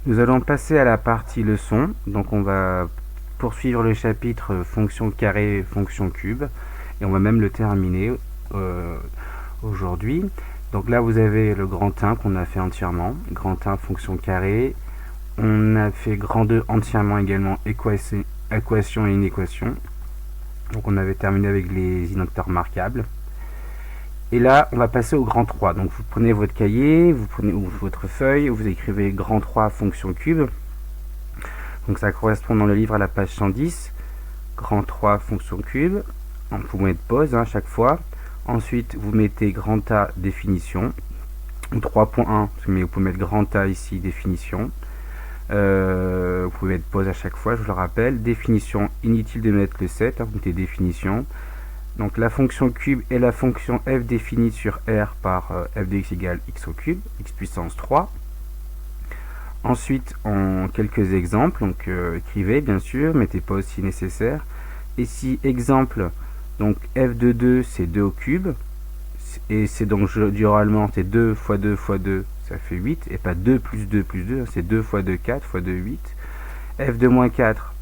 Nous allons passer à la partie leçon. Donc on va poursuivre le chapitre fonction carré, fonction cube. Et on va même le terminer aujourd'hui. Donc là vous avez le grand 1 qu'on a fait entièrement. Grand 1 fonction carré. On a fait grand 2 entièrement également, équation et inéquation. Donc on avait terminé avec les identités remarquables. Et là, on va passer au grand 3. Donc vous prenez votre cahier, vous prenez votre feuille, vous écrivez grand 3 fonction cube. Donc ça correspond dans le livre à la page 110. Grand 3 fonction cube. Vous mettez pause à chaque fois. Ensuite, vous mettez grand A définition. 3.1, mais vous pouvez mettre grand A ici, définition. Vous pouvez mettre pause à chaque fois, je vous le rappelle. Définition, inutile de mettre le 7, vous mettez définition. Donc la fonction cube est la fonction f définie sur R par f de x égale x au cube, x puissance 3. Ensuite, en quelques exemples, donc écrivez bien sûr, mettez pause si nécessaire. Ici, exemple, donc f de 2 c'est 2 au cube, et c'est donc duralement c'est 2 fois 2 fois 2, ça fait 8, et pas 2 plus 2 plus 2, c'est 2 fois 2, 4 fois 2, 8. f de moins 4,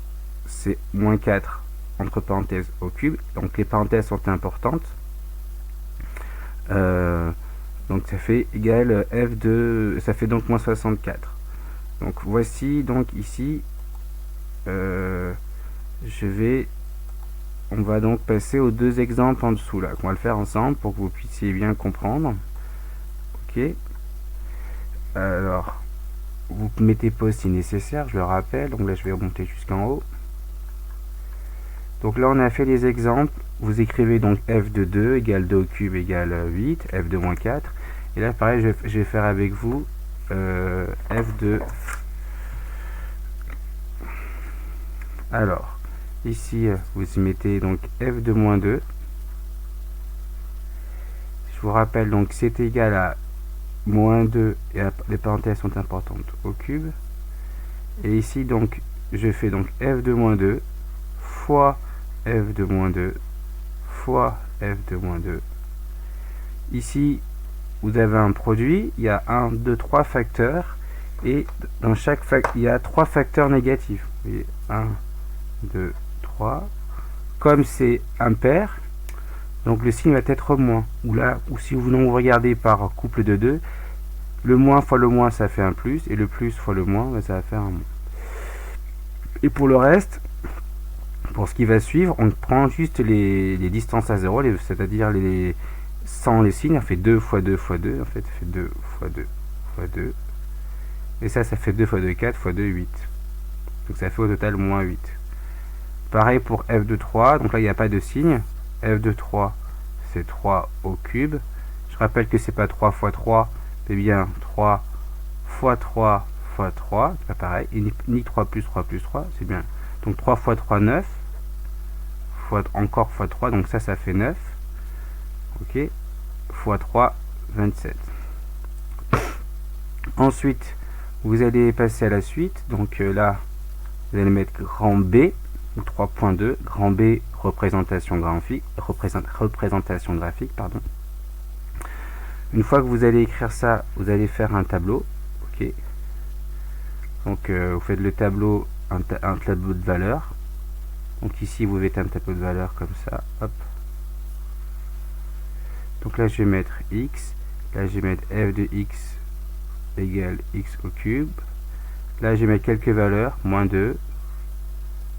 c'est moins 4 entre parenthèses au cube, donc les parenthèses sont importantes. Donc ça fait égal f de, ça fait donc moins 64. Donc voici donc ici, on va donc passer aux deux exemples en dessous là, qu'on va le faire ensemble pour que vous puissiez bien comprendre. Ok. Alors, vous mettez pause si nécessaire, je le rappelle. Donc là, je vais remonter jusqu'en haut. Donc là, on a fait les exemples. Vous écrivez donc f de 2 égale 2 au cube égale 8, f de moins 4. Et là, pareil, je vais faire avec vous f de... Alors, ici, vous y mettez donc f de moins 2. Je vous rappelle, donc c'est égal à moins 2, et les parenthèses sont importantes, au cube. Et ici, donc, je fais donc f de moins 2 fois f de moins 2 fois f de moins 2. Ici, vous avez un produit, il y a 1, 2, 3 facteurs, et dans chaque facteur, il y a 3 facteurs négatifs. Vous voyez, 1, 2, 3. Comme c'est impair, donc le signe va être moins. Ou là, ou si vous regardez par couple de 2, le moins fois le moins, ça fait un plus, et le plus fois le moins, ça va faire un moins. Et pour le reste, pour ce qui va suivre, on prend juste les distances à 0, c'est-à-dire sans les signes, on fait 2 fois 2 fois 2, en fait, ça fait 2 fois 2 fois 2. Et ça fait 2 fois 2, 4 fois 2, 8. Donc ça fait au total moins 8. Pareil pour f de 3, donc là il n'y a pas de signe. f de 3, c'est 3 au cube. Je rappelle que c'est pas 3 fois 3, mais bien 3 fois 3 fois 3, c'est pas pareil. Et ni 3 plus 3 plus 3, c'est bien. Donc 3 fois 3, 9. Encore fois 3, donc ça fait 9. Ok. Fois 3, 27. Ensuite, vous allez passer à la suite. Donc là, vous allez mettre grand B, 3.2, grand B, représentation graphique, pardon. Une fois que vous allez écrire ça, vous allez faire un tableau. Ok. Donc vous faites le tableau, un tableau de valeurs. Donc ici vous mettez un tableau de valeurs comme ça. Hop. Donc là je vais mettre x. Là je vais mettre f de x égale x au cube. Là je vais mettre quelques valeurs. Moins 2,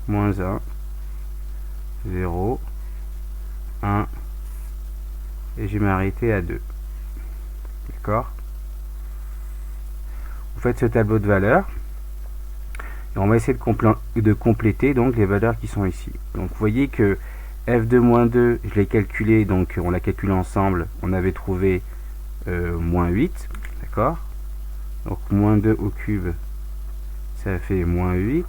moins 1, 0, 1. Et je vais m'arrêter à 2. D'accord? Vous faites ce tableau de valeurs. Et on va essayer de compléter donc les valeurs qui sont ici. Donc vous voyez que f de moins 2, je l'ai calculé, donc on l'a calculé ensemble, on avait trouvé moins 8, d'accord? Donc moins 2 au cube, ça fait moins 8.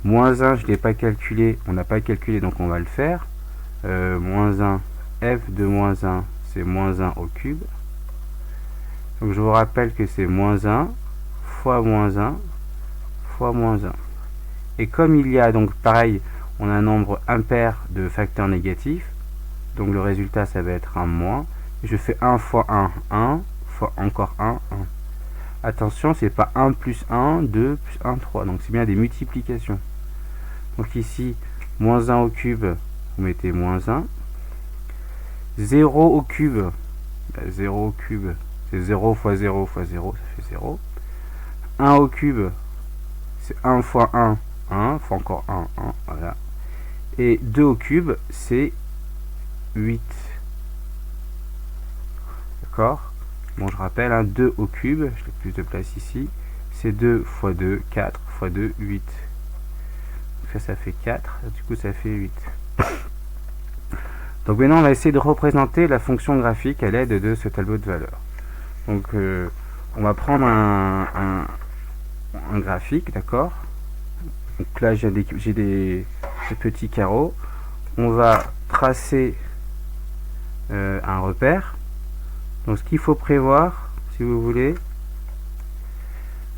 Moins 1, je ne l'ai pas calculé, on n'a pas calculé, donc on va le faire. Moins 1, f de moins 1, c'est moins 1 au cube. Donc je vous rappelle que c'est moins 1 fois moins 1 fois moins 1. Et comme il y a donc pareil, on a un nombre impair de facteurs négatifs, donc le résultat ça va être un moins. Je fais 1 fois 1, 1, fois encore 1, 1. attention, c'est pas 1 plus 1, 2 plus 1, 3. Donc c'est bien des multiplications. Donc ici, moins 1 au cube, vous mettez moins 1. 0 au cube, 0 au cube, c'est 0 fois 0 fois 0, ça fait 0. 1 au cube, c'est 1 fois 1, 1, fois encore 1, 1, voilà. Et 2 au cube, c'est 8. D'accord? Bon, je rappelle, hein, 2 au cube, je laisse plus de place ici, c'est 2 fois 2, 4 fois 2, 8. Donc ça fait 4, du coup ça fait 8. Donc maintenant on va essayer de représenter la fonction graphique à l'aide de ce tableau de valeurs. Donc on va prendre un graphique, d'accord? Donc là j'ai des petits carreaux. On va tracer un repère. Donc ce qu'il faut prévoir, si vous voulez,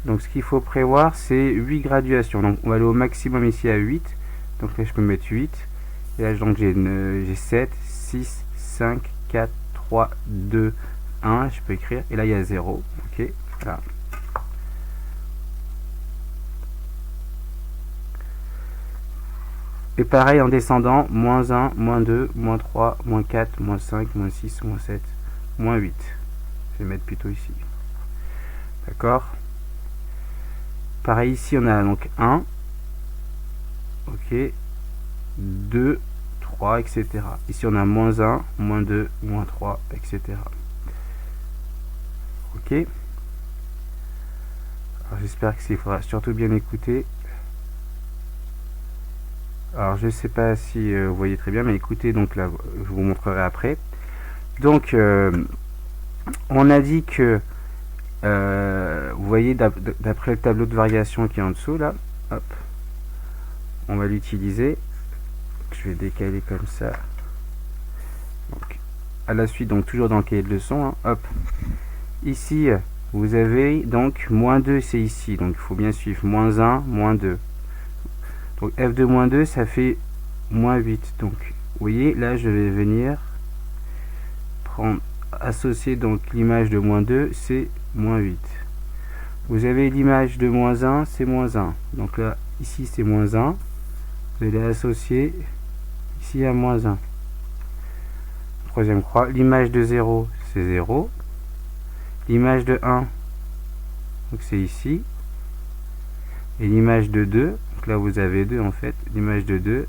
donc ce qu'il faut prévoir, c'est 8 graduations. Donc on va aller au maximum ici à 8. Donc là je peux mettre 8. Et là donc j'ai 7, 6, 5, 4, 3, 2, 1. Je peux écrire. Et là il y a 0. Ok. Voilà. Et pareil en descendant, moins 1, moins 2, moins 3, moins 4, moins 5, moins 6, moins 7, moins 8. Je vais mettre plutôt ici. D'accord? Pareil ici on a donc 1. Ok. 2, 3, etc. Ici on a moins 1, moins 2, moins 3, etc. Ok. Alors j'espère que il faudra surtout bien écouter. Alors je sais pas si vous voyez très bien, mais écoutez, donc là je vous montrerai après. Donc on a dit que vous voyez d'après le tableau de variation qui est en dessous là, hop, on va l'utiliser. Je vais décaler comme ça. Donc à la suite, donc toujours dans le cahier de leçon, hein, hop. Ici vous avez donc moins 2, c'est ici, donc il faut bien suivre moins 1, moins 2. Donc f de moins 2, ça fait moins 8. Donc, vous voyez, là, je vais venir associer donc l'image de moins 2, c'est moins 8. Vous avez l'image de moins 1, c'est moins 1. Donc là, ici, c'est moins 1. Vous allez associer ici à moins 1. Troisième croix. L'image de 0, c'est 0. L'image de 1, donc c'est ici. Et l'image de 2, donc là vous avez 2 en fait, l'image de 2,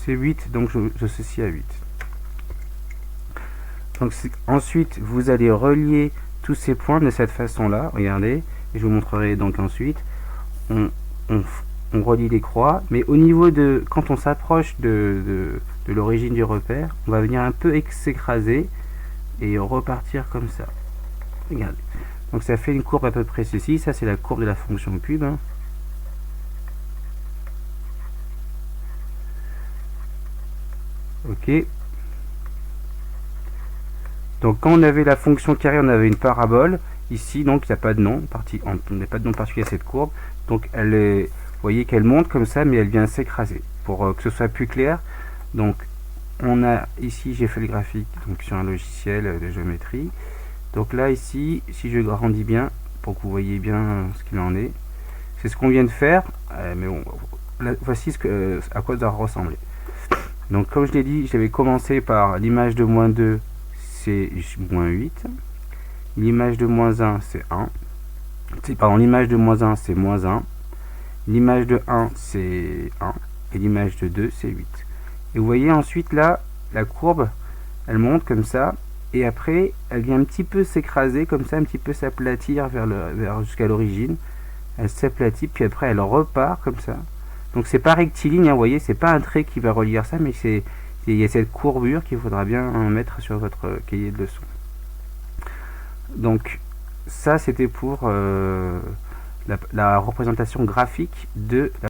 c'est 8, donc j'associe à 8. Donc ensuite, vous allez relier tous ces points de cette façon-là, regardez, et je vous montrerai donc ensuite. On relie les croix, mais au niveau de, quand on s'approche de l'origine du repère, on va venir un peu s'écraser et repartir comme ça. Regardez. Donc ça fait une courbe à peu près ceci. Ça c'est la courbe de la fonction cube. Hein. Ok. Donc quand on avait la fonction carré, on avait une parabole. Ici donc il n'y a pas de nom. On n'a pas de nom particulier à cette courbe. Donc elle est, vous voyez qu'elle monte comme ça, mais elle vient s'écraser. Pour que ce soit plus clair. Donc on a ici, j'ai fait le graphique donc sur un logiciel de géométrie. Donc là ici, si je grandis bien pour que vous voyez bien ce qu'il en est, c'est ce qu'on vient de faire, mais bon, là, voici à quoi ça doit ressembler. Donc comme je l'ai dit, j'avais commencé par l'image de moins 2, c'est moins 8, l'image de moins 1 c'est 1, pardon, l'image de moins 1 c'est moins 1, l'image de 1 c'est 1, et l'image de 2 c'est 8. Et vous voyez ensuite là, la courbe, elle monte comme ça, et après elle vient un petit peu s'écraser comme ça, un petit peu s'aplatir jusqu'à l'origine. Elle s'aplatit, puis après elle repart comme ça. Donc c'est pas rectiligne, hein, vous voyez, c'est pas un trait qui va relier ça, mais il y a cette courbure qu'il faudra bien mettre sur votre cahier de leçons. Donc ça c'était pour la représentation graphique de la